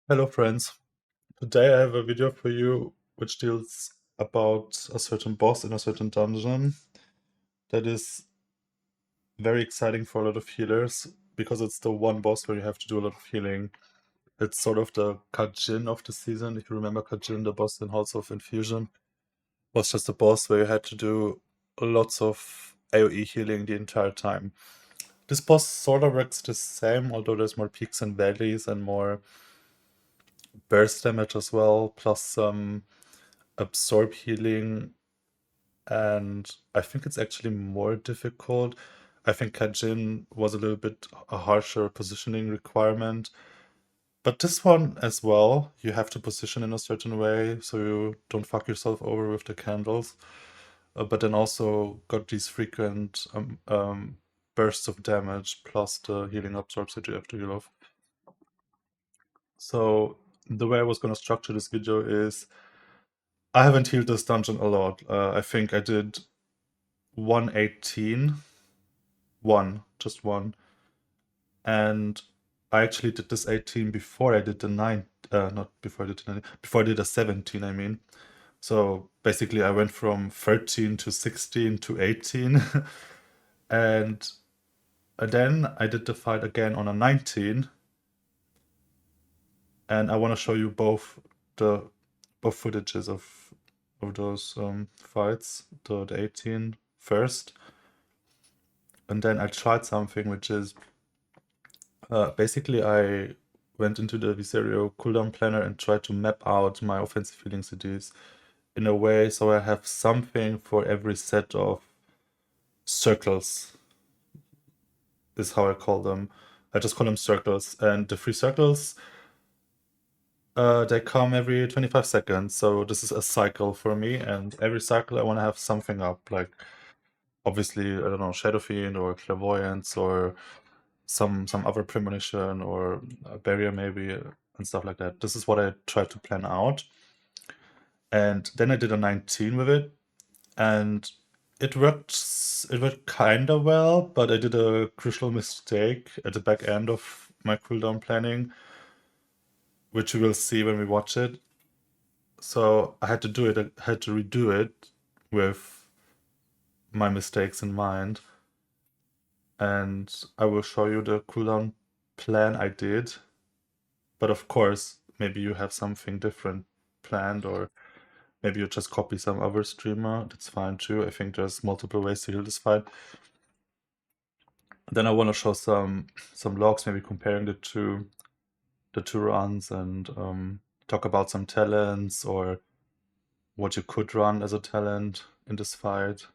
Hello friends, today I have a video for you which deals about a certain boss in a certain dungeon that is very exciting for a lot of healers because it's the one boss where you have to do a lot of healing. It's sort of the Kajin of the season. If you remember Kajin, the boss in Halls of Infusion, was just a boss where you had to do lots of AoE healing the entire time. This boss sort of works the same, although there's more peaks and valleys and more burst damage as well, plus some absorb healing, and I think it's actually more difficult. I think Kajin was a little bit a harsher positioning requirement, but this one as well, you have to position in a certain way so you don't fuck yourself over with the candles. But then also got these frequent bursts of damage plus the healing absorbs that you have to heal off. So the way I was going to structure this video is I haven't healed this dungeon a lot. I think I did 118, just one. And I actually did this 18 before I did the 9, not before I did the 9, before I did a 17, I mean. So basically I went from 13 to 16 to 18. And then I did the fight again on a 19. And I want to show you both footages of those fights, the 18 first. And then I tried something which is basically I went into the Viserio cooldown planner and tried to map out my offensive healing CDs in a way so I have something for every set of circles, is how I call them. I just call them circles, and the 3 circles, they come every 25 seconds, so this is a cycle for me, and every cycle I want to have something up, like obviously, I don't know, Shadow Fiend or Clairvoyance or some other premonition or a barrier maybe and stuff like that. This is what I tried to plan out. And then I did a 19 with it, and it worked kind of well, but I did a crucial mistake at the back end of my cooldown planning, which we will see when we watch it. So I had to do it. I had to redo it with my mistakes in mind, and I will show you the cooldown plan I did. But of course, maybe you have something different planned, or maybe you just copy some other streamer. That's fine too. I think there's multiple ways to heal this fight. Then I want to show some logs, maybe comparing the two runs, and talk about some talents or what you could run as a talent in this fight.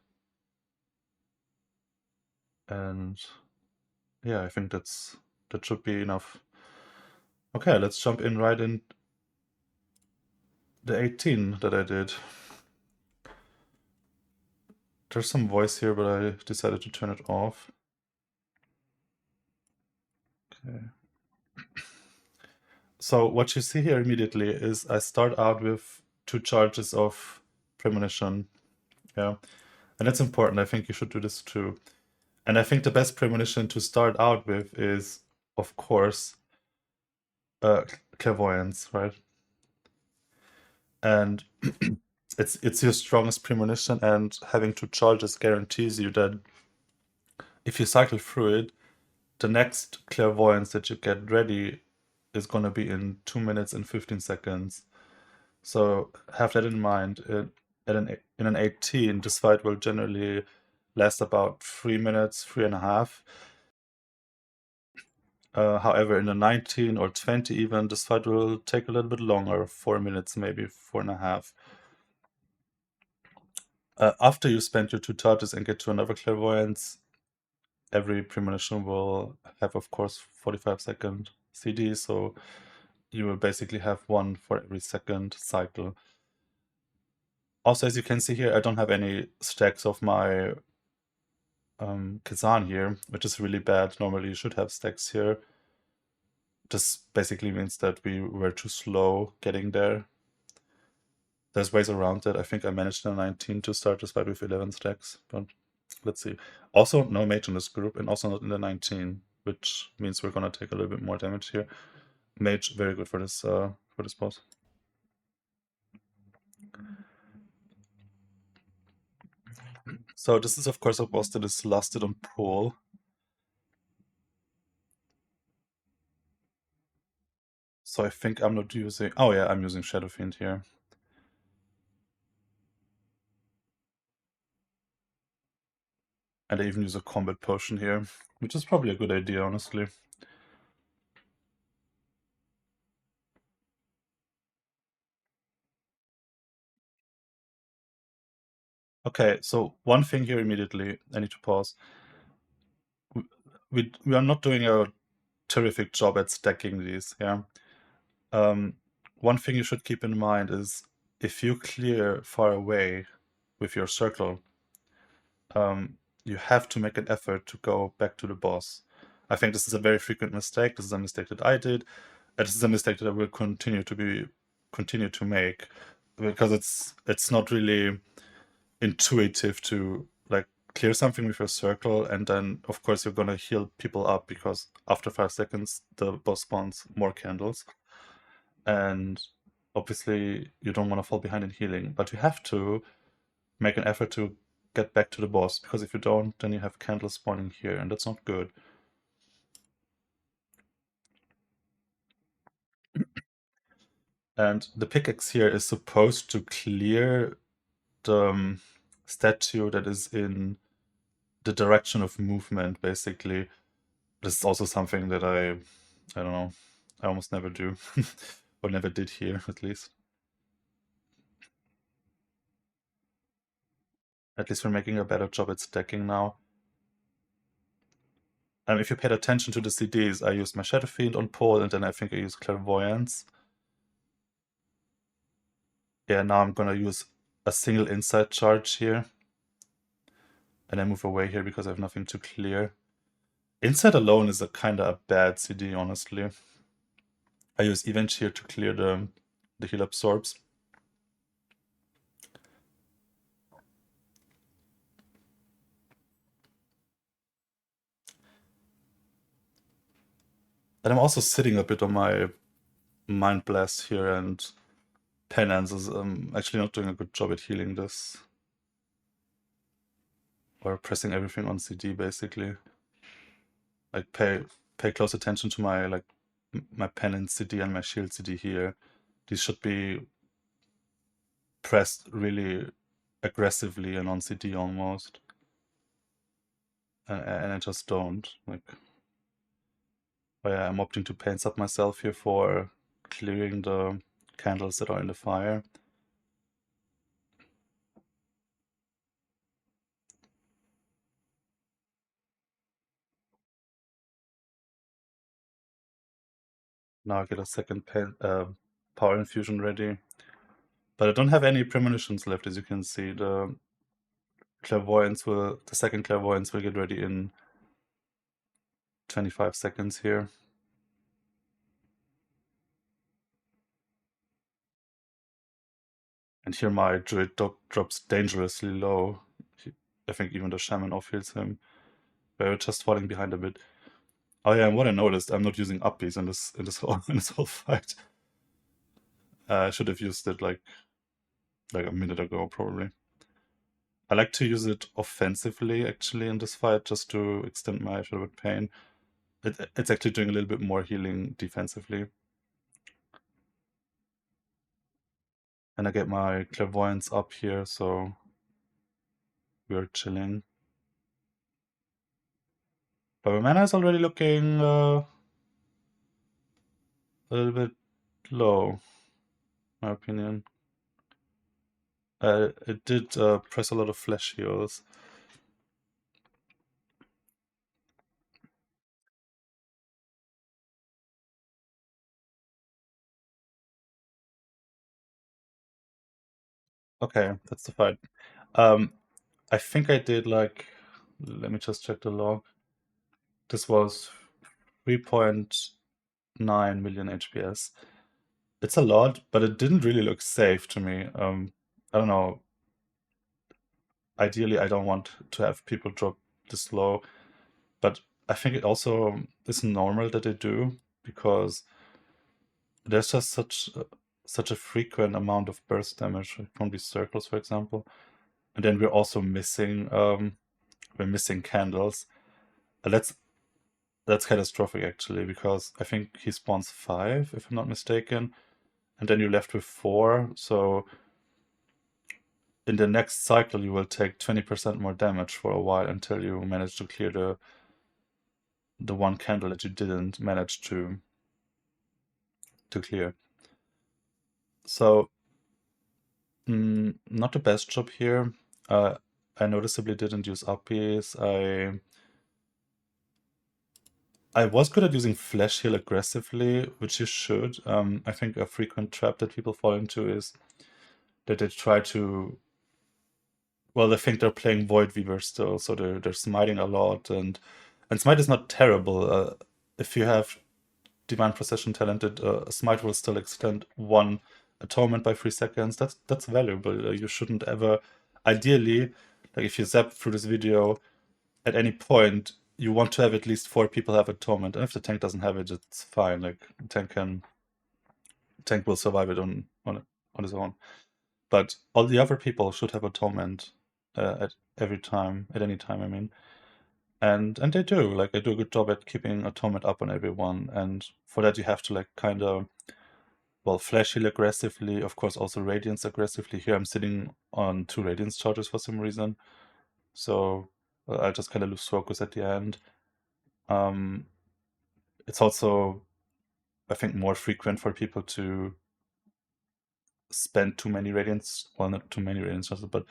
And yeah, I think that should be enough. Okay, let's jump in right in the 18 that I did. There's some voice here, but I decided to turn it off. Okay. So what you see here immediately is I start out with 2 charges of premonition. Yeah. And that's important. I think you should do this too. And I think the best premonition to start out with is, of course, clairvoyance, right? And it's your strongest premonition, and having 2 charges guarantees you that if you cycle through it, the next clairvoyance that you get ready is going to be in 2 minutes and 15 seconds. So have that in mind. In an 18, this fight will generally last about 3 minutes, 3.5. However, in a 19 or 20 even, this fight will take a little bit longer, 4 minutes, maybe 4.5. After you spend your 2 charges and get to another clairvoyance, every premonition will have, of course, 45-second CD, so you will basically have one for every second cycle. Also, as you can see here, I don't have any stacks of my Kazan here, which is really bad. Normally you should have stacks here. This basically means that we were too slow getting there. There's ways around it. I think I managed in 19 to start this fight with 11 stacks, but let's see. Also, no mage in this group, and also not in the 19, which means we're gonna take a little bit more damage here. mage, very good for this boss. So this is of course a boss that is lasted on pull. So I think I'm not using. Oh yeah, I'm using Shadow Fiend here. And I even use a combat potion here, which is probably a good idea, honestly. Okay, so one thing here immediately, I need to pause. We are not doing a terrific job at stacking these, yeah. Um, one thing you should keep in mind is if you clear far away with your circle, um, you have to make an effort to go back to the boss. I think this is a very frequent mistake. This is a mistake that I did, and this is a mistake that I will continue to make because it's not really intuitive to like clear something with your circle, and then of course you're gonna heal people up because after 5 seconds the boss spawns more candles, and obviously you don't want to fall behind in healing, but you have to make an effort to get back to the boss, because if you don't, then you have candles spawning here, and that's not good. And the pickaxe here is supposed to clear the statue that is in the direction of movement, basically. This is also something that I don't know, I almost never do, or never did here, at least. At least we're making a better job at stacking now. If you paid attention to the CDs, I used my Shadow Fiend on pole, and then I think I used Clairvoyance. Yeah, now I'm gonna use a single insight charge here. And I move away here because I have nothing to clear. Insight alone is a kinda a bad CD, honestly. I use Event here to clear the heal absorbs. And I'm also sitting a bit on my Mind Blast here, and penance is actually not doing a good job at healing this. Or pressing everything on CD, basically. Like pay close attention to my my penance CD and my shield CD here. These should be pressed really aggressively and on CD almost. And I just don't. Like, oh yeah, I'm opting to paint up myself here for clearing the candles that are in the fire. Now I get a second power infusion ready. But I don't have any premonitions left, as you can see. The second clairvoyance will get ready in 25 seconds here. And here my druid drops dangerously low. I think even the shaman off-heals him. We're just falling behind a bit. Oh yeah, and what I noticed, I'm not using uppies in this whole in this whole fight. I should have used it like a minute ago, probably. I like to use it offensively, actually, in this fight, just to extend my Shadow Pain. It's actually doing a little bit more healing defensively. And I get my Clairvoyance up here, so we're chilling. But my mana is already looking a little bit low, in my opinion. It did press a lot of flesh heals. Okay, that's the fight. Um, I think I did let me just check the log. This was 3.9 million HPS. It's a lot, but it didn't really look safe to me. I don't know. Ideally, I don't want to have people drop this low, but I think it also is normal that they do, because there's just such a frequent amount of burst damage from these circles, for example. And then we're also missing candles. That's catastrophic actually, because I think he spawns 5, if I'm not mistaken, and then you're left with 4. So in the next cycle, you will take 20% more damage for a while until you manage to clear the one candle that you didn't manage to clear. So not the best job here. I noticeably didn't use uppies. I was good at using flash heal aggressively, which you should. I think a frequent trap that people fall into is that they try to. Well, they think they're playing Void Weaver still, so they're smiting a lot, and smite is not terrible. If you have Divine Procession talented, smite will still extend 1 atonement by 3 seconds. That's valuable. You shouldn't ever. Ideally, like if you zap through this video, at any point you want to have at least 4 people have atonement, and if the tank doesn't have it, it's fine. Like tank will survive it on his own. But all the other people should have atonement at every time, at any time. I mean, and they do. Like, they do a good job at keeping atonement up on everyone, and for that you have to like kind of, well, flash heal aggressively. Of course, also radiance aggressively. Here I'm sitting on 2 radiance charges for some reason, so I just kind of lose focus at the end. It's also, I think, more frequent for people to spend too many radiance, well, not too many radiance charges, but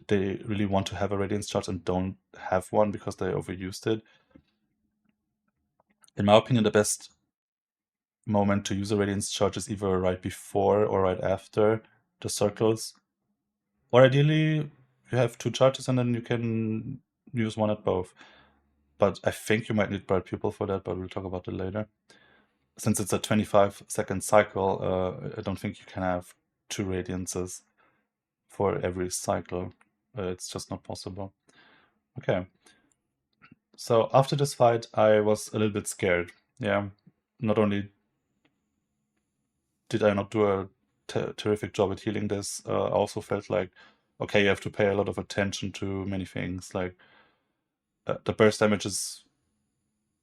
they really want to have a radiance charge and don't have one because they overused it. In my opinion, the best moment to use a radiance charge is either right before or right after the circles. Or ideally, you have 2 charges and then you can use one at both. But I think you might need bright pupil for that, but we'll talk about it later. Since it's a 25-second cycle, I don't think you can have 2 radiances for every cycle. It's just not possible. Okay. So after this fight, I was a little bit scared. Yeah. Not only did I not do a terrific job at healing this, I also felt like, okay, you have to pay a lot of attention to many things. Like, the burst damage is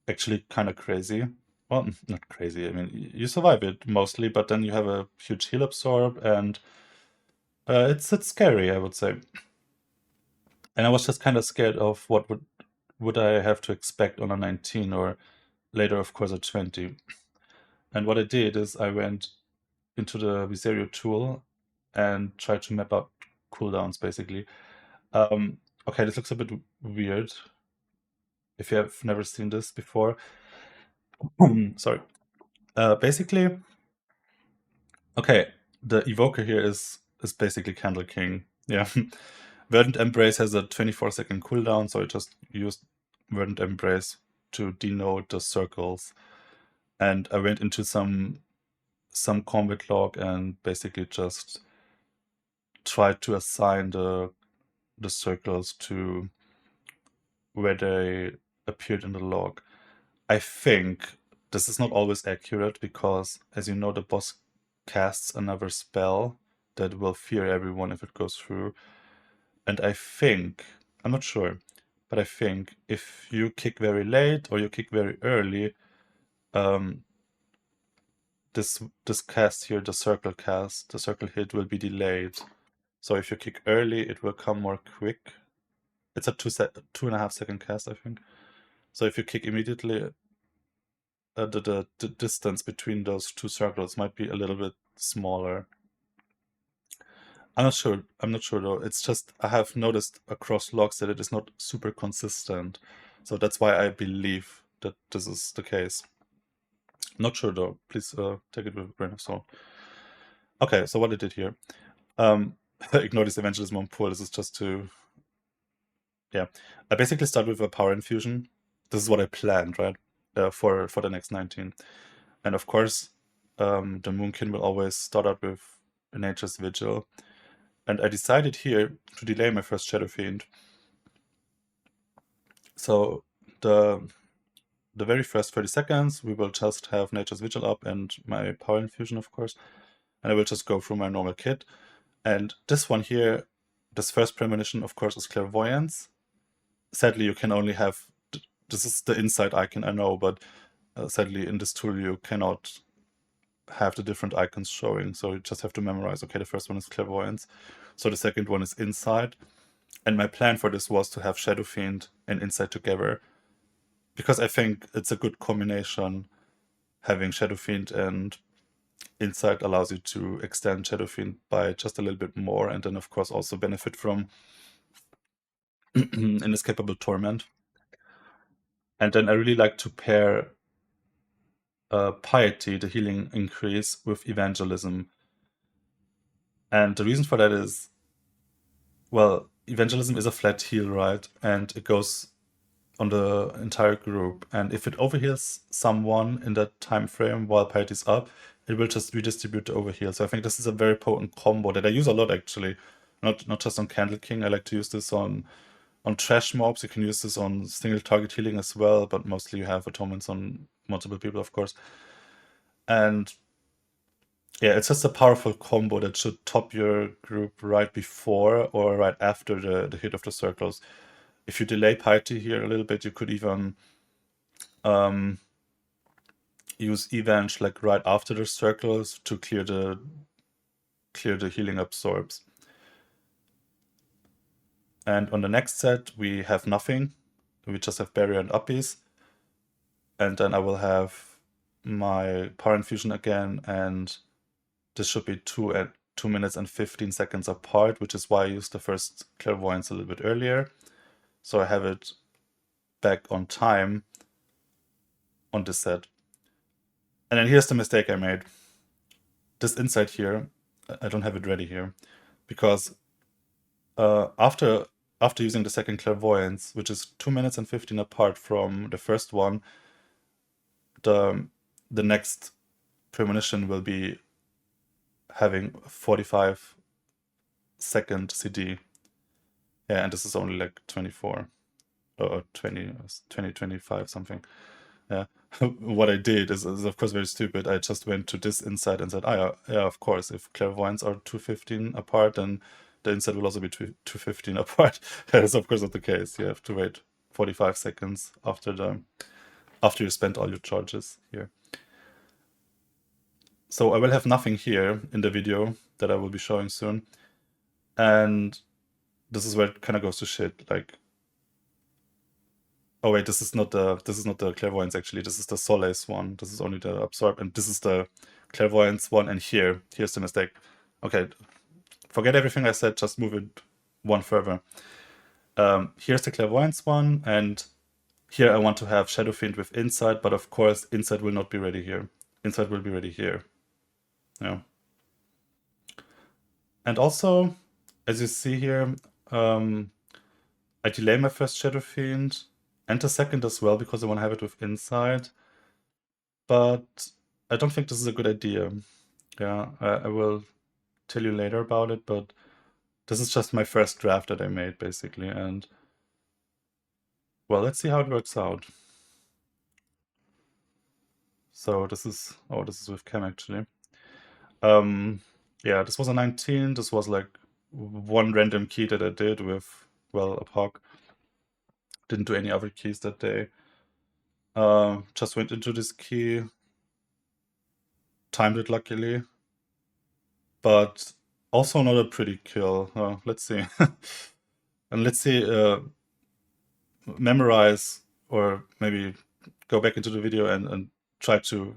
actually kind of crazy. Well, not crazy. I mean, you survive it mostly, but then you have a huge heal absorb, and it's scary, I would say. And I was just kind of scared of what would I have to expect on a 19, or later, of course, a 20. And what I did is I went into the Viserio tool and tried to map out cooldowns, basically. Okay, this looks a bit weird if you have never seen this before. Sorry. Basically, okay, the evoker here is basically Candle King. Yeah. Verdant Embrace has a 24-second cooldown, so I just used Verdant Embrace to denote the circles. And I went into some combat log and basically just tried to assign the circles to where they appeared in the log. I think this is not always accurate because, as you know, the boss casts another spell that will fear everyone if it goes through. And I think, I'm not sure, but I think if you kick very late or you kick very early, this cast here, the circle hit will be delayed. So if you kick early, it will come more quick. It's a 2.5 second cast, I think. So if you kick immediately, the distance between those 2 circles might be a little bit smaller. I'm not sure. Though. It's just I have noticed across logs that it is not super consistent. So that's why I believe that this is the case. Not sure though. Please take it with a grain of salt. Okay, so what I did here. Ignore this evangelism on pool. This is just to, yeah. I basically start with a power infusion. This is what I planned, right? For the next 19. And of course, the Moonkin will always start out with Nature's Vigil. And I decided here to delay my first Shadow Fiend. So the the very first 30 seconds, we will just have Nature's Vigil up and my Power Infusion, of course. And I will just go through my normal kit. And this one here, this first premonition, of course, is Clairvoyance. Sadly, you can only have... This is the inside icon, I know, but sadly, in this tool, you cannot have the different icons showing. So you just have to memorize, okay, the first one is Clairvoyance. So the second one is Insight. And my plan for this was to have Shadow Fiend and Insight together, because I think it's a good combination. Having Shadow Fiend and Insight allows you to extend Shadow Fiend by just a little bit more, and then of course also benefit from Inescapable Torment. And then I really like to pair Piety, the healing increase, with Evangelism. And the reason for that is, well, Evangelism is a flat heal, right? And it goes on the entire group. And if it overheals someone in that time frame while Piety's up, it will just redistribute the overheal. So I think this is a very potent combo that I use a lot, actually. Not just on Candle King. I like to use this on trash mobs. You can use this on single target healing as well, but mostly you have atonements on multiple people, of course. And yeah, it's just a powerful combo that should top your group right before or right after the hit of the circles. If you delay Piety here a little bit, you could even use Evenge like right after the circles to clear the healing absorbs. And on the next set, we have nothing. We just have Barrier and Uppies. And then I will have my Power Infusion again, and this should be 2 minutes and 15 seconds apart, which is why I used the first Clairvoyance a little bit earlier. So I have it back on time on this set. And then here's the mistake I made. This Insight here, I don't have it ready here, because after using the second Clairvoyance, which is 2 minutes and 15 apart from the first one, the next premonition will be having 45-second CD. Yeah, and this is only like 24 or 20, 25 something. Yeah. What I did is of course very stupid. I just went to this Insight and said, yeah, of course, if Clairvoyants are 2:15 apart, then the Insight will also be 2:15 apart. That is of course not the case. You have to wait 45 seconds after you spent all your charges here. So I will have nothing here in the video that I will be showing soon. And this is where it kind of goes to shit. Like, oh wait, this is not the Clairvoyance actually. This is the Solace one. This is only the Absorb, and this is the Clairvoyance one. And here's the mistake. Okay, forget everything I said. Just move it one further. Here's the Clairvoyance one, and here I want to have Shadow Fiend with Insight, but of course Insight will not be ready here. Insight will be ready here. Yeah. And also, as you see here, I delay my first Shadow Fiend and the second as well because I want to have it with Insight. But I don't think this is a good idea. Yeah, I will tell you later about it, but this is just my first draft that I made, basically. And, well, let's see how it works out. So this is with Chem, actually. Yeah, this was a 19. This was like one random key that I did with, well, a POC. Didn't do any other keys that day. Just went into this key. Timed it luckily. But also not a pretty kill. Let's see. And let's see, memorize or maybe go back into the video and try to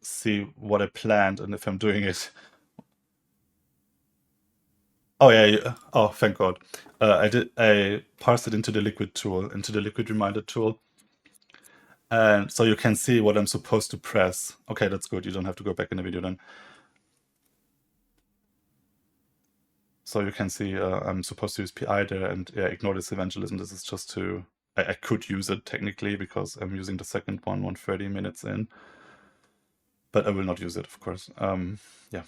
see what I planned and if I'm doing it. Oh yeah, oh thank God. I parsed it into the liquid tool, into the liquid reminder tool. And so you can see what I'm supposed to press. Okay, that's good. You don't have to go back in the video then. So you can see I'm supposed to use PI there and ignore this evangelism. This is just to... I could use it technically because I'm using the second one 30 minutes in. But I will not use it, of course. Yeah.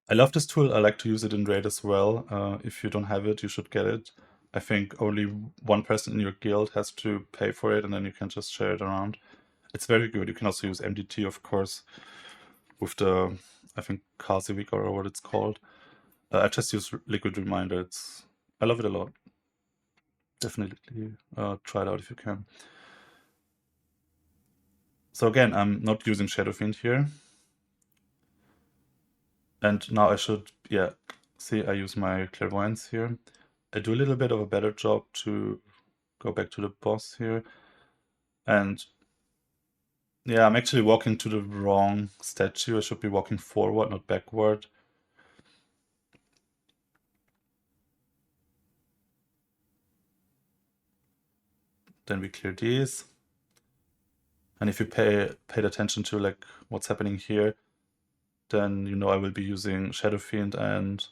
I love this tool. I like to use it in Raid as well. If you don't have it, you should get it. I think only one person in your guild has to pay for it, and then you can just share it around. It's very good. You can also use MDT, of course, with the, I think, Kasivik or what it's called. I just use Liquid Reminder. I love it a lot. Definitely try it out if you can. So again, I'm not using Shadow Fiend here. And now I should, yeah, see, I use my Clairvoyance here. I do a little bit of a better job to go back to the boss here. And yeah, I'm actually walking to the wrong statue. I should be walking forward, not backward. Then we clear these. And if you paid attention to like what's happening here, then you know I will be using Shadow Fiend and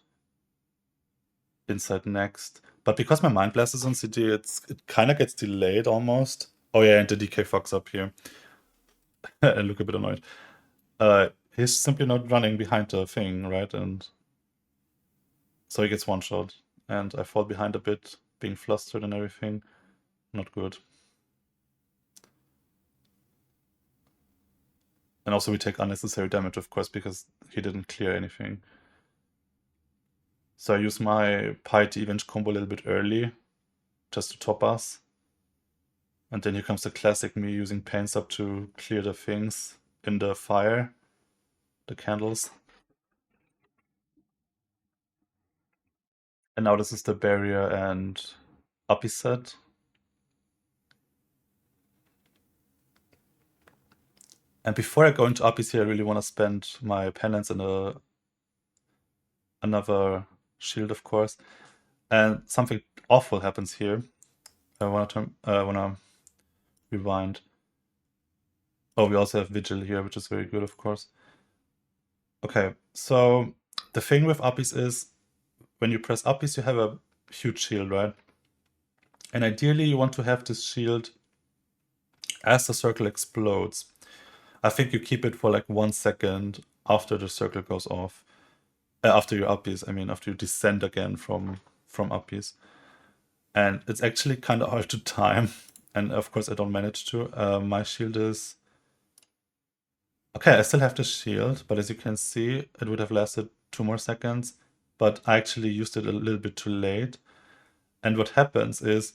Insight next. But because my Mind Blast is on CD, it kind of gets delayed almost. Oh yeah, and the DK fucks up here. I look a bit annoyed. He's simply not running behind the thing, right? And so he gets one shot. And I fall behind a bit, being flustered and everything. Not good. And also we take unnecessary damage, of course, because he didn't clear anything. So I use my Piety Evenge combo a little bit early, just to top us. And then here comes the classic me using Pains Up to clear the things in the fire, the candles. And now this is the barrier and abyssal. And before I go into abyssal, I really want to spend my penance in another shield, of course. And something awful happens here. I want to rewind. Oh, we also have vigil here, which is very good, of course. Okay, so the thing with Abyss is when you press Abyss, you have a huge shield, right? And ideally, you want to have this shield as the circle explodes. I think you keep it for like 1 second after the circle goes off. After your Abyss, I mean, after you descend again from Abyss. And it's actually kind of hard to time. And of course, I don't manage to. My shield is... Okay, I still have the shield, but as you can see, it would have lasted 2 more seconds. But I actually used it a little bit too late. And what happens is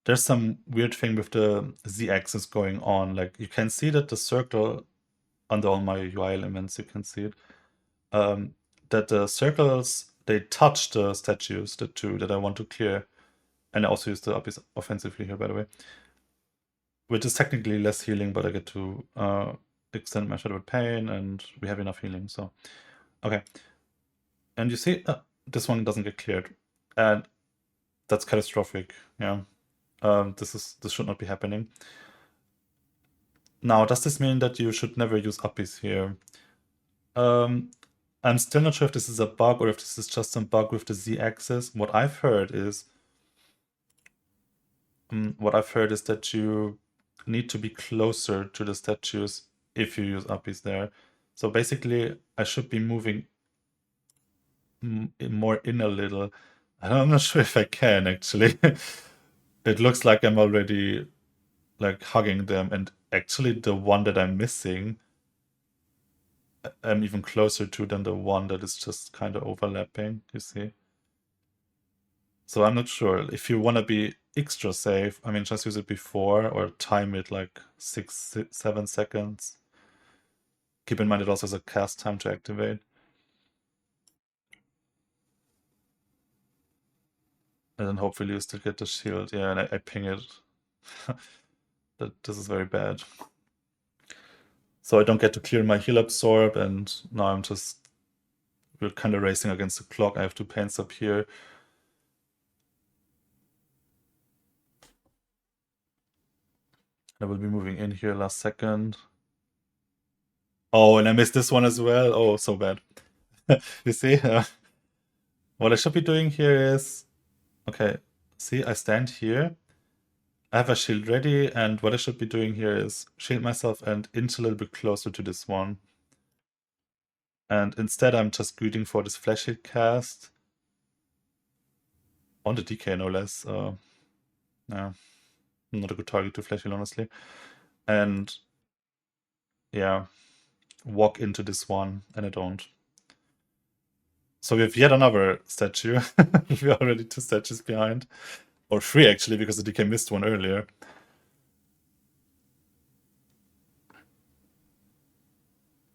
there's some weird thing with the z-axis going on. Like you can see that the circle under all my UI elements, you can see it. That the circles, they touch the statues, the two that I want to clear. And I also use the Abyss offensively here, by the way. Which is technically less healing, but I get to extend my Shadow of Pain, and we have enough healing, so... Okay. And you see, this one doesn't get cleared. And that's catastrophic, yeah. This should not be happening. Now, does this mean that you should never use Abyss here? I'm still not sure if this is a bug or if this is just some bug with the z-axis. What I've heard is that you need to be closer to the statues if you use Abyss there. So basically, I should be moving more in a little. I'm not sure if I can, actually. It looks like I'm already like hugging them, and actually the one that I'm missing, I'm even closer to than the one that is just kind of overlapping, you see? So I'm not sure. If you want to be extra safe, I mean, just use it before or time it like 7 seconds. Keep in mind it also has a cast time to activate. And then hopefully you still get the shield. Yeah, and I ping it. This is very bad. So I don't get to clear my heal absorb, and now we're kind of racing against the clock. I have 2 pains up here. I will be moving in here last second. Oh, and I missed this one as well. Oh, so bad. You see? What I should be doing here is... Okay, see, I stand here. I have a shield ready, and what I should be doing here is shield myself and inch a little bit closer to this one. And instead I'm just greeting for this flash hit cast. On the DK, no less. Yeah, not a good target to flash heal, honestly. And yeah, walk into this one, and I don't. So we have yet another statue. We are already 2 statues behind. Or 3, actually, because the DK missed one earlier.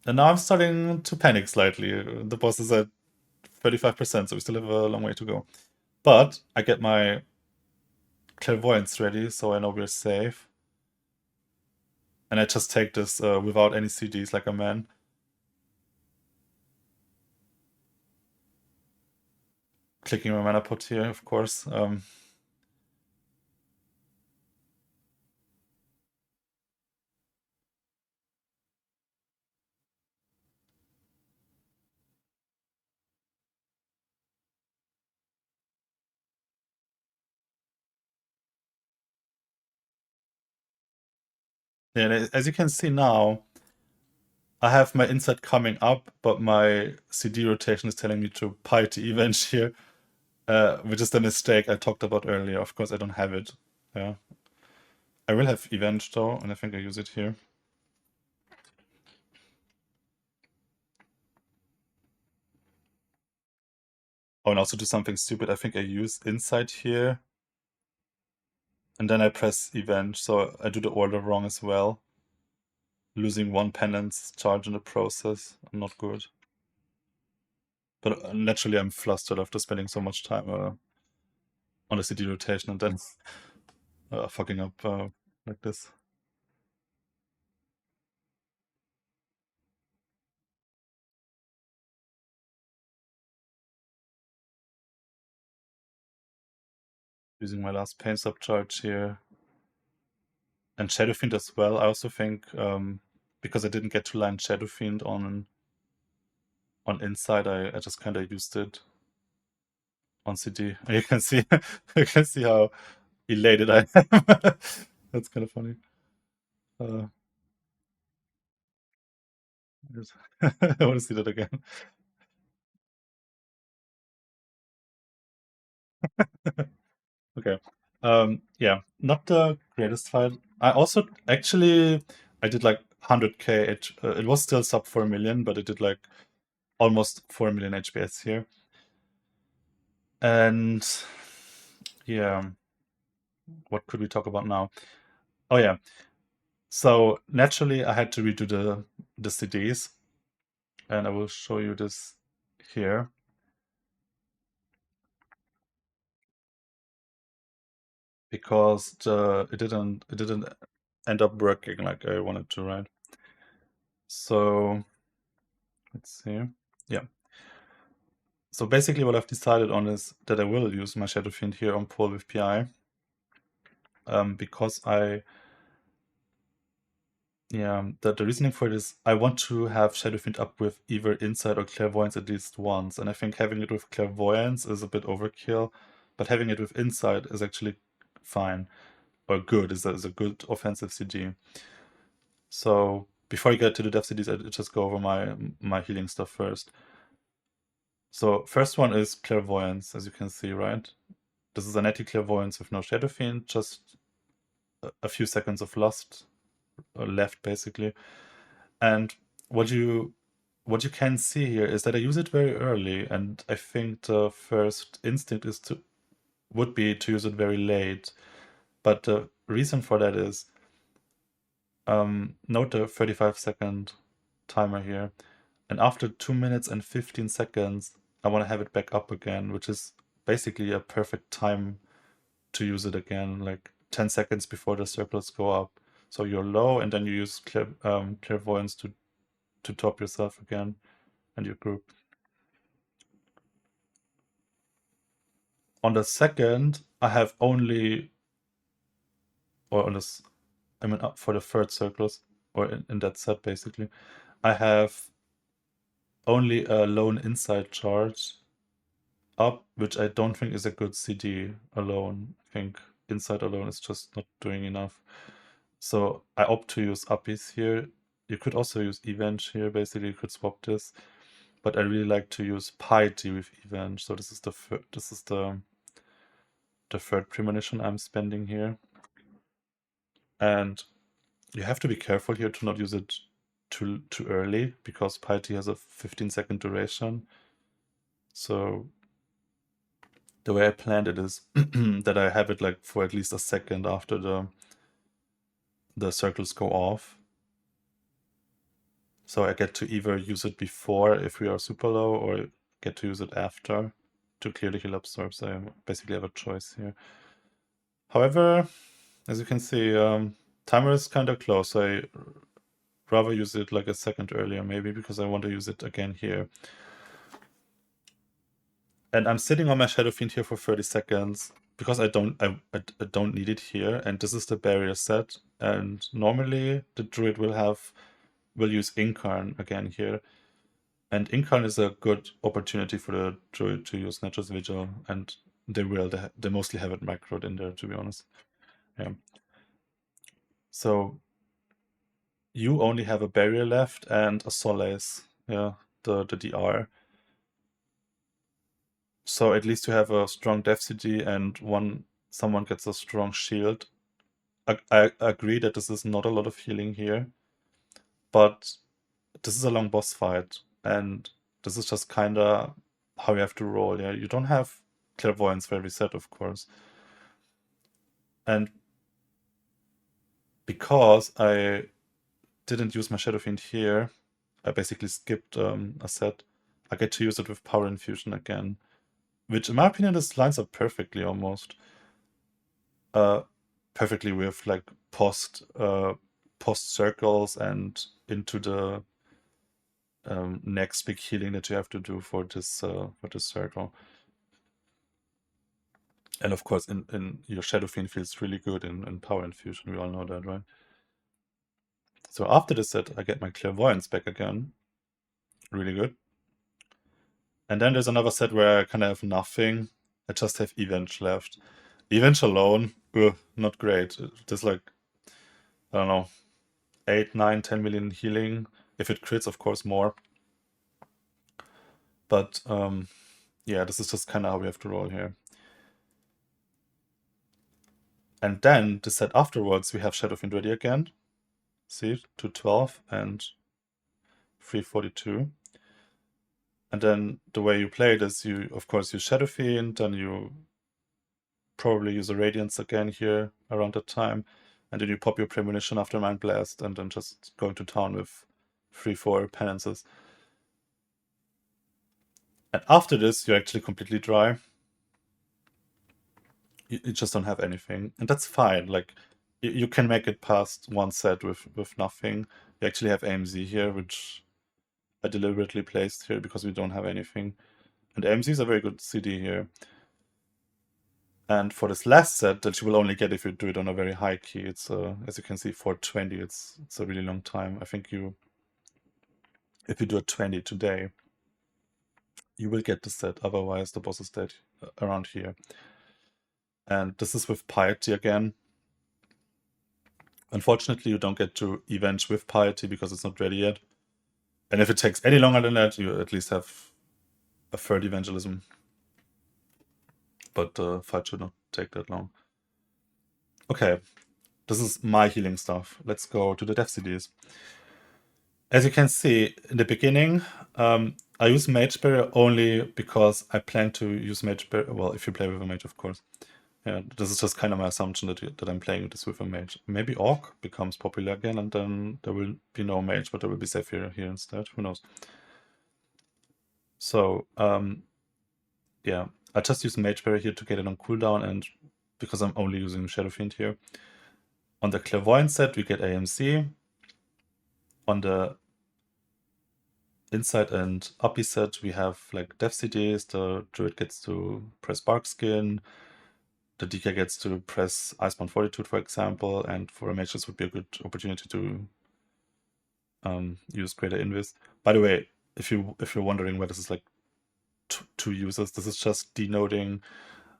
And now I'm starting to panic slightly. The boss is at 35%, so we still have a long way to go. But I get my clairvoyance ready, so I know we're safe. And I just take this without any CDs like a man. Clicking my mana pot here, of course. Yeah, as you can see now, I have my insight coming up, but my CD rotation is telling me to piety event here, which is the mistake I talked about earlier. Of course, I don't have it. Yeah, I will have event though, and I think I use it here. Oh, and also do something stupid. I think I use insight here, and then I press event, so I do the order wrong as well. Losing 1 penance charge in the process. Not good. But naturally, I'm flustered after spending so much time on the CD rotation and then fucking up like this. Using my last pain sub charge here. And Shadow Fiend as well. I also think because I didn't get to line Shadow Fiend on Inside, I just kind of used it on CD. And you can see you can see how elated I am. That's kind of funny. Uh, I want to see that again. Okay. Yeah, not the greatest fight. I also actually I did like 100k. It was still sub 4 million, but it did like almost 4 million HPS here. And yeah, what could we talk about now? Oh yeah. So naturally I had to redo the CDs, and I will show you this here. Because it didn't end up working like I wanted to, right? So let's see. Yeah. So basically what I've decided on is that I will use my Shadow Fiend here on Pole with PI. Because the reasoning for it is I want to have Shadow Fiend up with either Insight or Clairvoyance at least once. And I think having it with Clairvoyance is a bit overkill, but having it with Insight is actually fine. Or good, is a good offensive CD. So before I get to the dev CDs, I just go over my healing stuff first. So first one is Clairvoyance, as you can see, right? This is an anti-clairvoyance with no Shadow Fiend, just a few seconds of lust left, basically. And what you can see here is that I use it very early, and I think the first instinct would be to use it very late. But the reason for that is, note the 35-second timer here, and after 2 minutes and 15 seconds, I want to have it back up again, which is basically a perfect time to use it again, like 10 seconds before the circles go up. So you're low, and then you use clairvoyance to top yourself again and your group. On the second, I have only, or on this, I mean, for the third circles, or in that set basically, I have only a lone inside charge up, which I don't think is a good CD alone. I think inside alone is just not doing enough. So I opt to use Uppies here. You could also use Evenge here, basically you could swap this. But I really like to use Piety with Evenge. So this is the the third premonition I'm spending here. And you have to be careful here to not use it too early, because piety has a 15-second duration. So the way I planned it is that I have it like for at least a second after the circles go off. So I get to either use it before if we are super low, or get to use it after to clear the heal absorb. So I basically have a choice here. However, as you can see, timer is kind of close. So I rather use it like a second earlier, maybe, because I want to use it again here. And I'm sitting on my Shadow Fiend here for 30 seconds because I don't need it here. And this is the barrier set. And normally the druid will use Incarn again here. And Incarn is a good opportunity for the druid to use Nature's Vigil, and they will. They mostly have it macroed in there, to be honest. Yeah. So you only have a barrier left and a solace. Yeah, the DR. So at least you have a strong Death CD, and someone gets a strong shield. I agree that this is not a lot of healing here, but this is a long boss fight, and this is just kind of how you have to roll. Yeah, you don't have clairvoyance for every set, of course. And because I didn't use my Shadow Fiend here, I basically skipped a set. I get to use it with Power Infusion again, which in my opinion this lines up perfectly almost. Perfectly with like post circles and into the next big healing that you have to do for this circle. And of course, in your Shadow Fiend feels really good in Power Infusion. We all know that, right? So after this set, I get my Clairvoyance back again. Really good. And then there's another set where I kind of have nothing. I just have Evenge left. Evenge alone, not great. There's like, I don't know, 8, 9, 10 million healing. If it crits, of course, more. But yeah, this is just kind of how we have to roll here. And then the set afterwards, we have Shadow Fiend ready again. See, 212 and 342. And then the way you play it is you, of course, use Shadow Fiend, then you probably use a Radiance again here around that time. And then you pop your Premonition after Mind Blast, and then just go into town with 3-4 penances. And after this, you're actually completely dry. You just don't have anything. And that's fine. Like, you can make it past one set with nothing. You actually have AMZ here, which I deliberately placed here because we don't have anything. And AMZ is a very good CD here. And for this last set that you will only get if you do it on a very high key, it's as you can see, 420. It's a really long time. I think if you do a 20 today, you will get the set. Otherwise, the boss is dead around here. And this is with Piety again. Unfortunately, you don't get to Evenge with Piety because it's not ready yet. And if it takes any longer than that, you at least have a third Evangelism. But the fight should not take that long. Okay, this is my healing stuff. Let's go to the Death CDs. As you can see, in the beginning, I use Mage Barrier only because I plan to use Mage Barrier. Well, if you play with a Mage, of course. Yeah, this is just kind of my assumption that I'm playing this with a Mage. Maybe Orc becomes popular again, and then there will be no Mage, but there will be Zephyr here instead. Who knows? So, yeah, I just use Mage Barrier here to get it on cooldown, and because I'm only using Shadow Fiend here. On the Clairvoyant set, we get AMC. On the Inside and Uppy set, we have like Death CDs. The Druid gets to press Bark Skin. The DK gets to press Icebound Fortitude, for example, and for a mage, this would be a good opportunity to use Greater Invis. By the way, if you're wondering why this is like two users, this is just denoting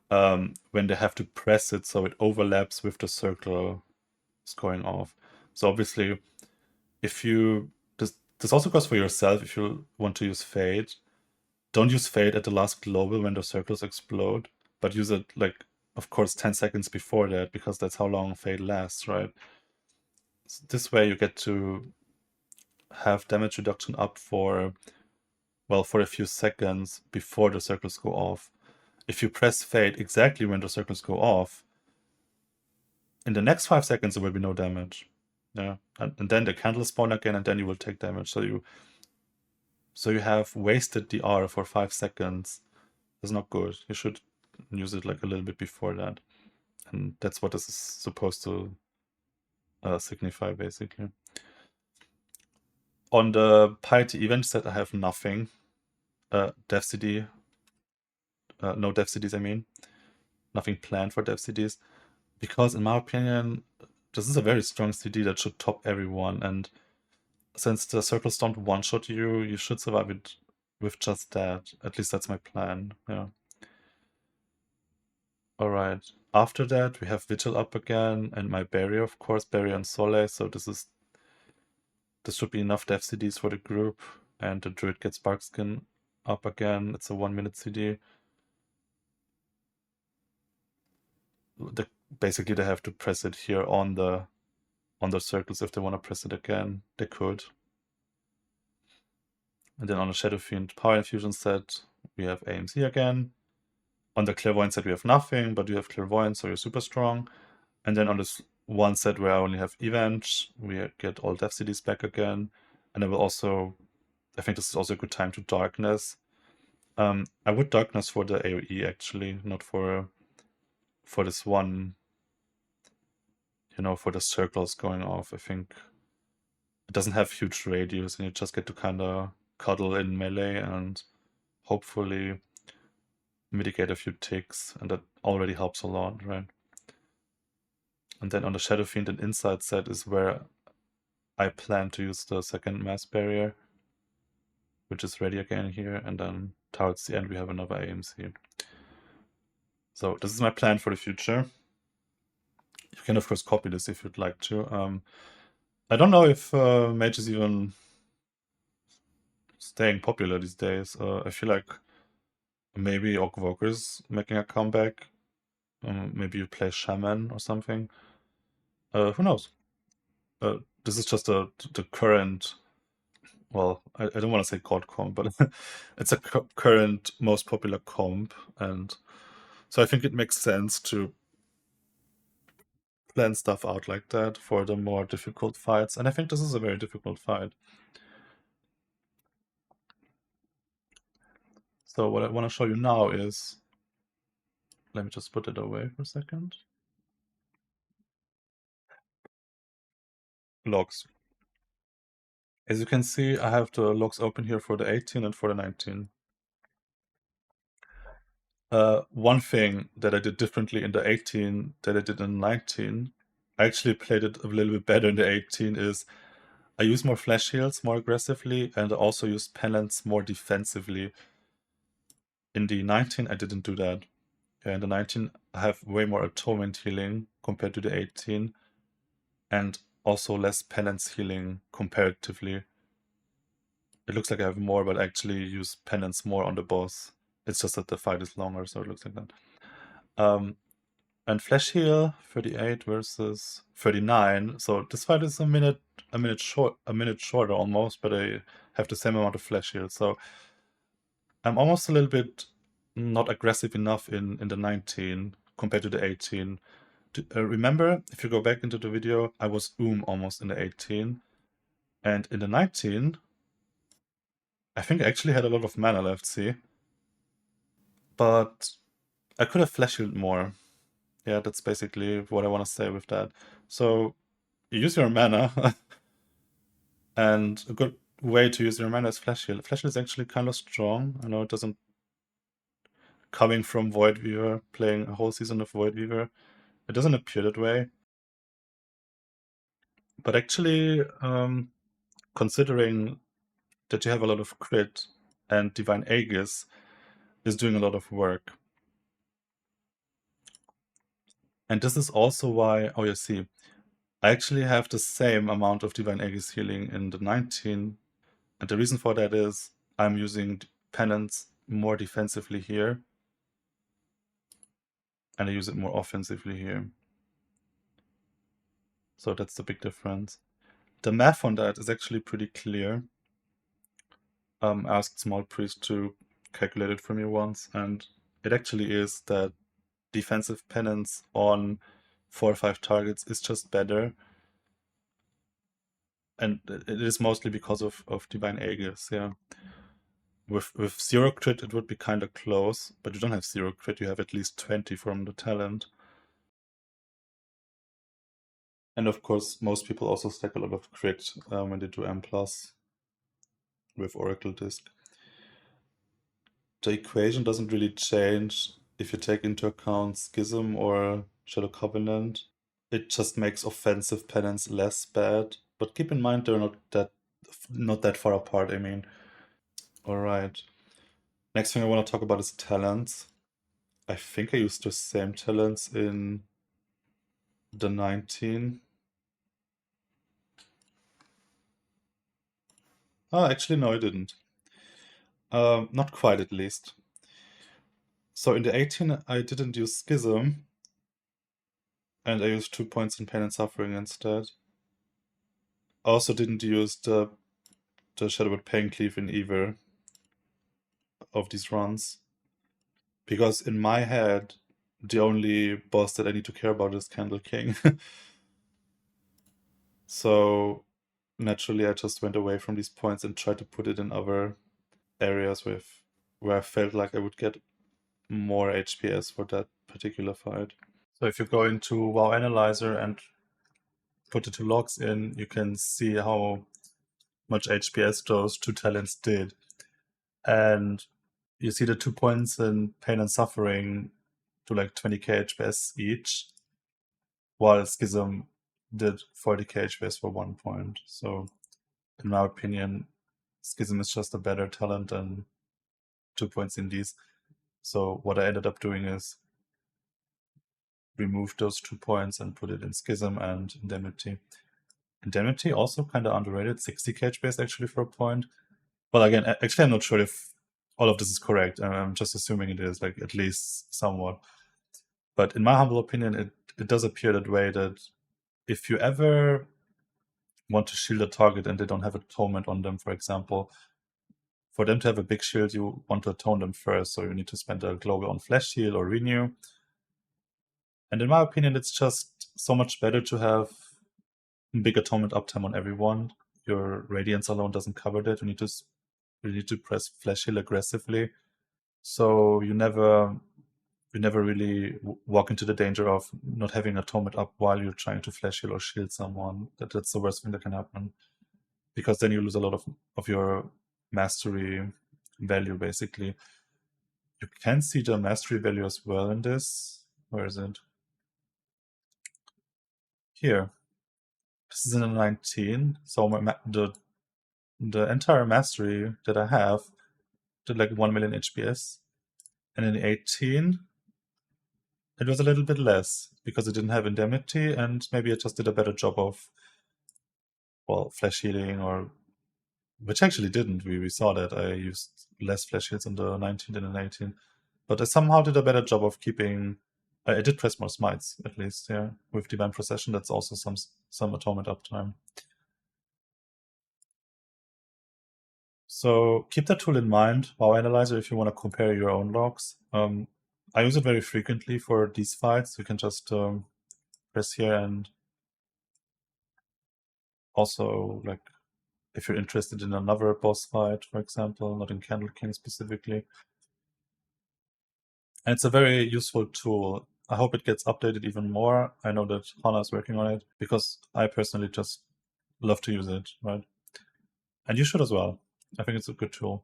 when they have to press it so it overlaps with the circle going off. So obviously, if you this also goes for yourself. If you want to use Fade, don't use Fade at the last global when the circles explode, but use it like of course, 10 seconds before that, because that's how long Fade lasts, right? So this way you get to have damage reduction up for, well, for a few seconds before the circles go off. If you press Fade exactly when the circles go off, in the next 5 seconds there will be no damage. Yeah, and then the candle spawn again, and then you will take damage. So you have wasted the R for 5 seconds. That's not good. You should use it like a little bit before that. And that's what this is supposed to signify, basically. On the piety event set, I have nothing. Dev CD. No Dev CDs, I mean. Nothing planned for Dev CDs. Because, in my opinion, this is a very strong CD that should top everyone. And since the circles don't one-shot you, you should survive it with just that. At least that's my plan. Yeah. Alright. After that, we have Vigil up again, and my Barrier, of course, Barrier and Soleil. So this should be enough Dev CDs for the group. And the Druid gets Barkskin up again. It's a 1-minute CD. Basically, they have to press it here on the circles. If they want to press it again, they could. And then on the Shadow Fiend Power Infusion set, we have AMC again. On the Clairvoyant set, we have nothing, but you have Clairvoyant, so you're super strong. And then on this one set where I only have Event, we get all Death CDs back again. And I will also, I think this is also a good time to Darkness. I would Darkness for the AoE actually, not for this one, for the circles going off. I think it doesn't have huge radius, and you just get to kind of cuddle in melee and hopefully mitigate a few ticks, and that already helps a lot, right? And then on the Shadow Fiend and Inside set is where I plan to use the second Mass Barrier, which is ready again here, and then towards the end we have another AMC. So this is my plan for the future. You can of course copy this if you'd like to. I don't know if Mage is even staying popular these days. I feel like maybe Orc is making a comeback. Maybe you play Shaman or something. Who knows? This is just the current. Well, I don't want to say god comp, but it's a current most popular comp, and so I think it makes sense to plan stuff out like that for the more difficult fights, and I think this is a very difficult fight. So what I want to show you now is, let me just put it away for a second. Logs. As you can see, I have the logs open here for the 18 and for the 19. One thing that I did differently in the 18 that I did in the 19, I actually played it a little bit better in the 18, is I use more flash heals more aggressively, and I also use penance more defensively. In the 19, I didn't do that. In the 19, I have way more atonement healing compared to the 18, and also less penance healing comparatively. It looks like I have more, but I actually use penance more on the boss. It's just that the fight is longer, so it looks like that. And flash heal 38 versus 39. So this fight is a minute shorter almost, but I have the same amount of flash heal. So I'm almost a little bit not aggressive enough in the 19 compared to the 18. Remember, if you go back into the video, I was almost in the 18. And in the 19, I think I actually had a lot of mana left, see? But I could have flash healed more. Yeah, that's basically what I want to say with that. So you use your mana, and a good way to use your mana is Flash Heal. Flash Heal is actually kind of strong. I know it doesn't... Coming from Void Weaver, playing a whole season of Void Weaver, it doesn't appear that way. But actually, considering that you have a lot of crit and Divine Aegis is doing a lot of work. And this is also why, oh you see, I actually have the same amount of Divine Aegis healing in the 19. And the reason for that is I'm using penance more defensively here. and I use it more offensively here. So that's the big difference. The math on that is actually pretty clear. I asked Small Priest to calculate it for me once, and it actually is that defensive penance on 4 or 5 targets is just better. And it is mostly because of Divine Aegis, yeah. With 0 crit, it would be kind of close, but you don't have 0 crit, you have at least 20 from the talent. And of course, most people also stack a lot of crit when they do M+, with Oracle Disc. The equation doesn't really change if you take into account Schism or Shadow Covenant. It just makes offensive penance less bad, but keep in mind they're not that far apart, I mean. Alright. Next thing I want to talk about is talents. I think I used the same talents in the 19. Actually, no, I didn't. Not quite, at least. So in the 18, I didn't use Schism, and I used 2 points in Pain and Suffering instead. I also didn't use the Shadowwood Pain Cleave in either of these runs, because in my head, the only boss that I need to care about is Candle King. So naturally, I just went away from these points and tried to put it in other areas where I felt like I would get more HPS for that particular fight. So if you go into WoW Analyzer and put the 2 logs in, you can see how much HPS those 2 talents did. And you see the 2 points in Pain and Suffering to like 20k HPS each, while Schism did 40k HPS for 1 point. So in my opinion, Schism is just a better talent than 2 points in these. So what I ended up doing is remove those 2 points and put it in Schism and Indemnity. Indemnity also kind of underrated, 60k HPS actually for a point. Well, again, actually I'm not sure if all of this is correct. I'm just assuming it is, like, at least somewhat. But in my humble opinion, it does appear that way, that if you ever want to shield a target and they don't have atonement on them, for example, for them to have a big shield, you want to atone them first. So you need to spend a global on Flesh Heal or Renew. And in my opinion, it's just so much better to have big atonement uptime on everyone. Your Radiance alone doesn't cover that. You need to press Flesh Heal aggressively. So you never really walk into the danger of not having atonement up while you're trying to Flesh Heal or shield someone. That's the worst thing that can happen, because then you lose a lot of your mastery value, basically. You can see the mastery value as well in this. Where is it? Here. This is in the 19. So the entire mastery that I have did like 1 million HPS. And in the 18, it was a little bit less, because it didn't have indemnity, and maybe it just did a better job of, well, flesh healing, or which actually didn't. We saw that I used less flesh heals in the 19 than in the 18. But I somehow did a better job of keeping. I did press more smites, at least, yeah. With Divine Procession, that's also some atonement uptime. So keep that tool in mind, WoW Analyzer, if you want to compare your own logs. I use it very frequently for these fights. You can just press here, and also, like, if you're interested in another boss fight, for example, not in Candle King specifically. And it's a very useful tool. I hope it gets updated even more. I know that Hana is working on it, because I personally just love to use it, right? And you should as well. I think it's a good tool.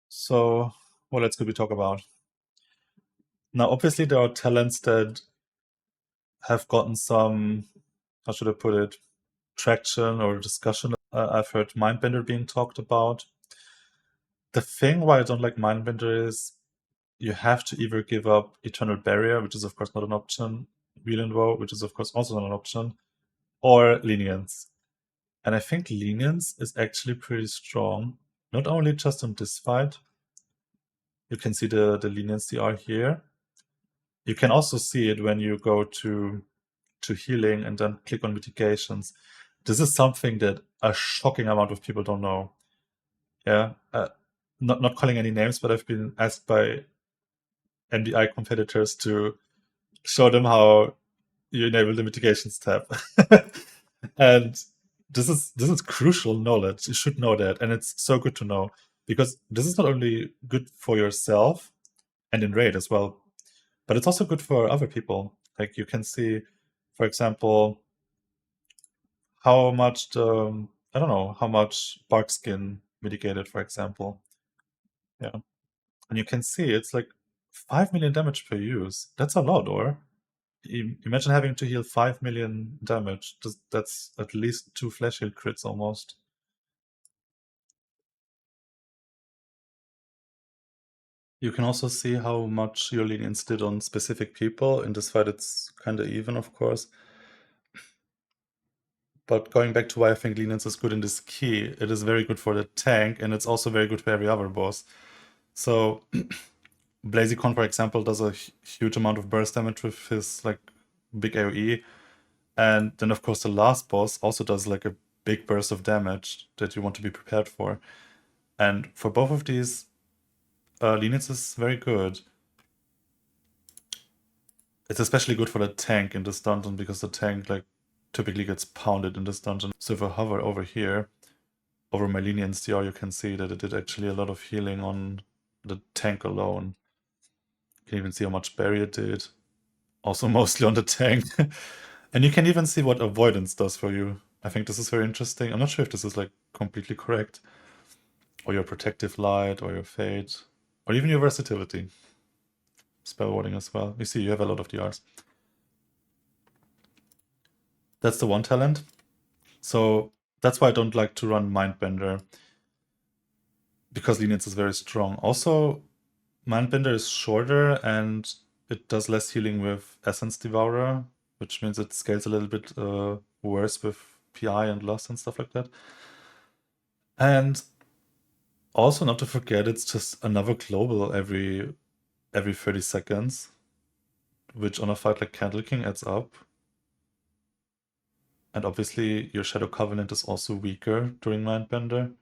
So, what else could we talk about? Now, obviously, there are talents that have gotten some, how should I put it, traction or discussion. I've heard Mindbender being talked about. The thing why I don't like Mindbender is you have to either give up Eternal Barrier, which is of course not an option, Wheel and Woe, which is of course also not an option, or Lenience. And I think Lenience is actually pretty strong, not only just in this fight. You can see the Lenience CR here, You can also see it when you go to healing and then click on mitigations. This is something that a shocking amount of people don't know. Yeah, not calling any names, but I've been asked by MDI competitors to show them how you enable the mitigations tab. And this is crucial knowledge. You should know that, and it's so good to know because this is not only good for yourself and in raid as well, but it's also good for other people. Like you can see, for example, how much the I don't know how much bark skin mitigated, for example. Yeah, and you can see it's like 5 million damage per use. That's a lot, or imagine having to heal 5 million damage. That's at least 2 flash heal crits almost. You can also see how much your lenience did on specific people. In this fight, it's kind of even, of course. But going back to why I think lenience is good in this key, it is very good for the tank, and it's also very good for every other boss. So Blaziken, for example, does a huge amount of burst damage with his like big AoE. And then of course the last boss also does like a big burst of damage that you want to be prepared for. And for both of these, lenience is very good. It's especially good for the tank in this dungeon because the tank like typically gets pounded in this dungeon. So if I hover over here, over my lenience DR, you can see that it did actually a lot of healing on the tank alone. You can even see how much barrier it did. Also mostly on the tank. And you can even see what avoidance does for you. I think this is very interesting. I'm not sure if this is like completely correct. Or your protective light, or your fade, or even your versatility. Spell warding as well. You see, you have a lot of DRs. That's the one talent. So that's why I don't like to run mindbender. Because lenience is very strong. Also, mindbender is shorter and it does less healing with Essence Devourer, which means it scales a little bit worse with PI and Loss and stuff like that. And also, not to forget, it's just another global every 30 seconds, which on a fight like Candle King adds up. And obviously, your Shadow Covenant is also weaker during Mindbender.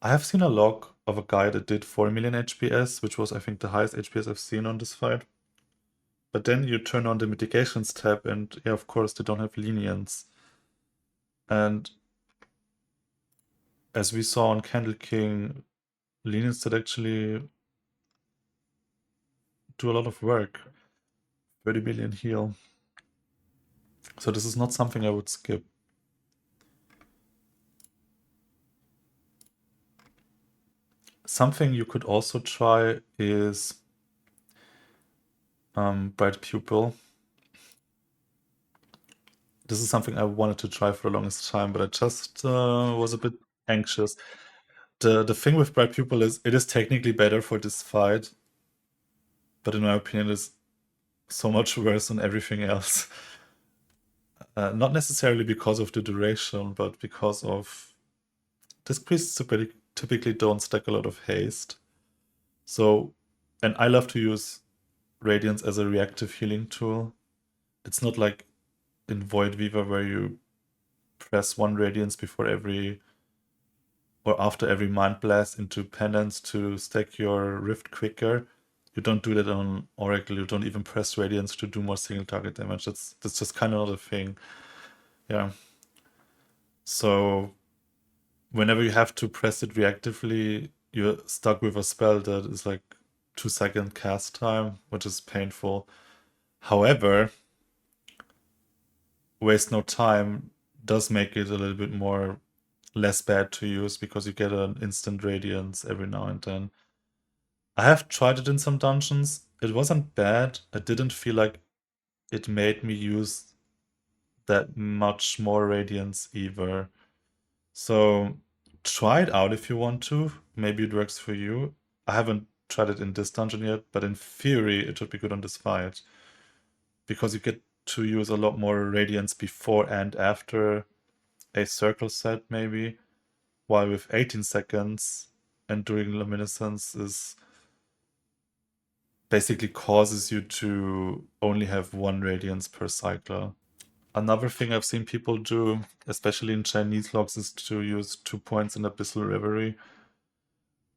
I have seen a log of a guy that did 4 million HPS, which was, I think, the highest HPS I've seen on this fight. But then you turn on the mitigations tab, and yeah, of course, they don't have lenience. And as we saw on Candle King, lenience did actually do a lot of work. 30 million heal. So this is not something I would skip. Something you could also try is Bright Pupil. This is something I wanted to try for the longest time, but I just was a bit anxious. The thing with Bright Pupil is it is technically better for this fight, but in my opinion, it's so much worse than everything else. Not necessarily because of the duration, but because of this priests typically don't stack a lot of haste. So, and I love to use Radiance as a reactive healing tool. It's not like in Void Weaver where you press one Radiance before every or after every Mind Blast into penance to stack your Rift quicker. You don't do that on Oracle. You don't even press Radiance to do more single target damage. That's just kind of not a thing. Yeah. So whenever you have to press it reactively, you're stuck with a spell that is like 2-second cast time, which is painful. However, waste no time does make it a little bit more less bad to use because you get an instant radiance every now and then. I have tried it in some dungeons. It wasn't bad. I didn't feel like it made me use that much more radiance either. So try it out if you want to. Maybe it works for you. I haven't tried it in this dungeon yet, but in theory it should be good on this fight. Because you get to use a lot more radiance before and after a circle set maybe. While with 18 seconds and during luminescence is basically causes you to only have one radiance per cycle. Another thing I've seen people do, especially in Chinese logs, is to use 2 points in abyssal reverie.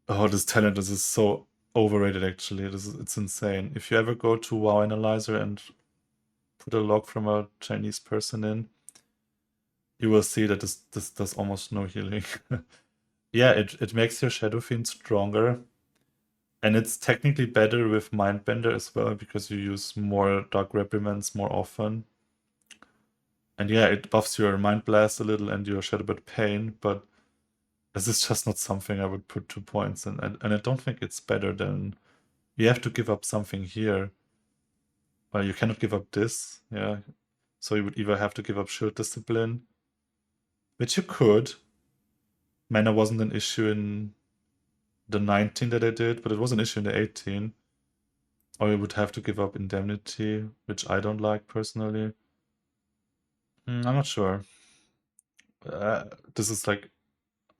Oh, this talent is so overrated, actually. It's insane. If you ever go to WoW Analyzer and put a log from a Chinese person in, you will see that this does almost no healing. Yeah, it makes your Shadow Fiend stronger. And it's technically better with Mindbender as well, because you use more Dark Reprimands more often. And yeah, it buffs your Mind Blast a little and your Shadowbird Pain, but this is just not something I would put 2 points in. And I don't think it's better than... You have to give up something here. Well, you cannot give up this, yeah. So you would either have to give up Shield Discipline, which you could. Mana wasn't an issue in the 19 that I did, but it was an issue in the 18. Or you would have to give up Indemnity, which I don't like personally. I'm not sure. This is like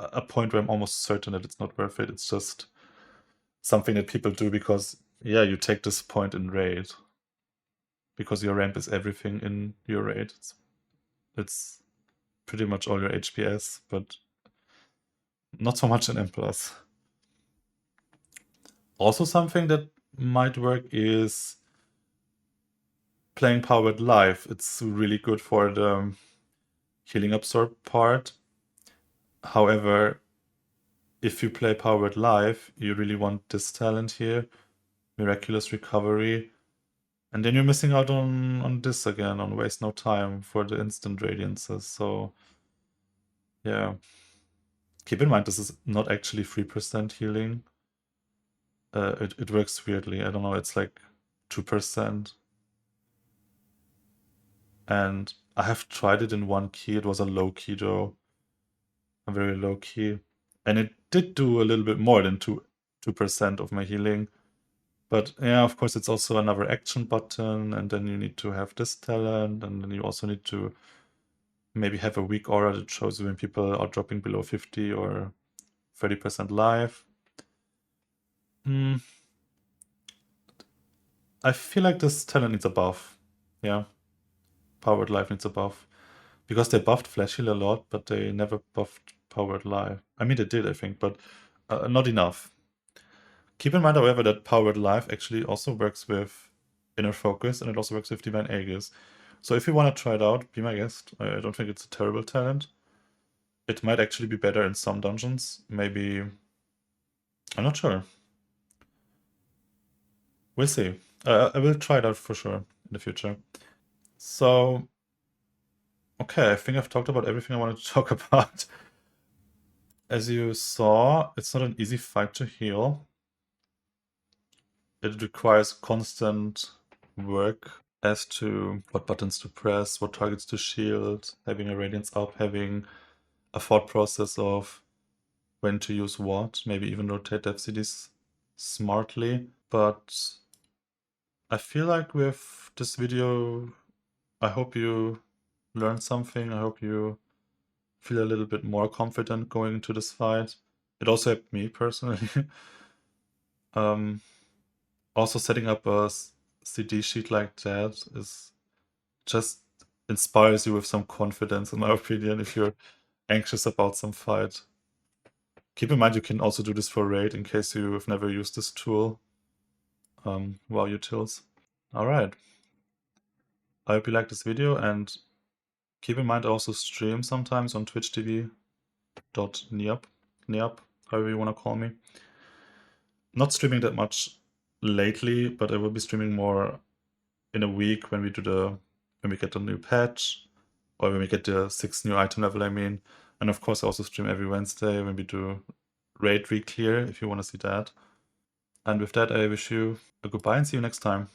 a point where I'm almost certain that it's not worth it. It's just something that people do because, yeah, you take this point in raid. Because your ramp is everything in your raid. It's pretty much all your HPS, but not so much in M+. Also something that might work is playing Powered Life. It's really good for the healing absorb part. However, if you play Powered Life, you really want this talent here, Miraculous Recovery, and then you're missing out on this again, on Waste No Time for the instant radiances. So yeah, keep in mind this is not actually 3% healing. It works weirdly. I don't know, it's like 2%. And I have tried it in one key. It was a low key though, a very low key, and it did do a little bit more than 2% of my healing. But yeah, of course, it's also another action button, and then you need to have this talent, and then you also need to maybe have a weak aura that shows you when people are dropping below 50 or 30% life. I feel like this talent needs a buff. Yeah, Powered Life needs a buff. Because they buffed Flash Heal a lot, but they never buffed Powered Life. I mean, they did, I think, but not enough. Keep in mind, however, that Powered Life actually also works with Inner Focus, and it also works with Divine Aegis. So if you want to try it out, be my guest. I don't think it's a terrible talent. It might actually be better in some dungeons. Maybe... I'm not sure. We'll see. I will try it out for sure in the future. So... Okay, I think I've talked about everything I wanted to talk about. As you saw, it's not an easy fight to heal. It requires constant work as to what buttons to press, what targets to shield, having a radiance up, having a thought process of when to use what, maybe even rotate FCDs smartly. But I feel like with this video, I hope you learned something. I hope you feel a little bit more confident going into this fight. It also helped me personally. Also setting up a CD sheet like that is just inspires you with some confidence, in my opinion, if you're anxious about some fight. Keep in mind you can also do this for raid in case you have never used this tool. WoW utils. Alright. I hope you liked this video, and keep in mind I also stream sometimes on twitch.tv.neap, however you want to call me. Not streaming that much lately, but I will be streaming more in a week when we get the new patch, or when we get the 6th new item level, I mean. And of course I also stream every Wednesday when we do raid re-clear, if you want to see that. And with that, I wish you a goodbye and see you next time.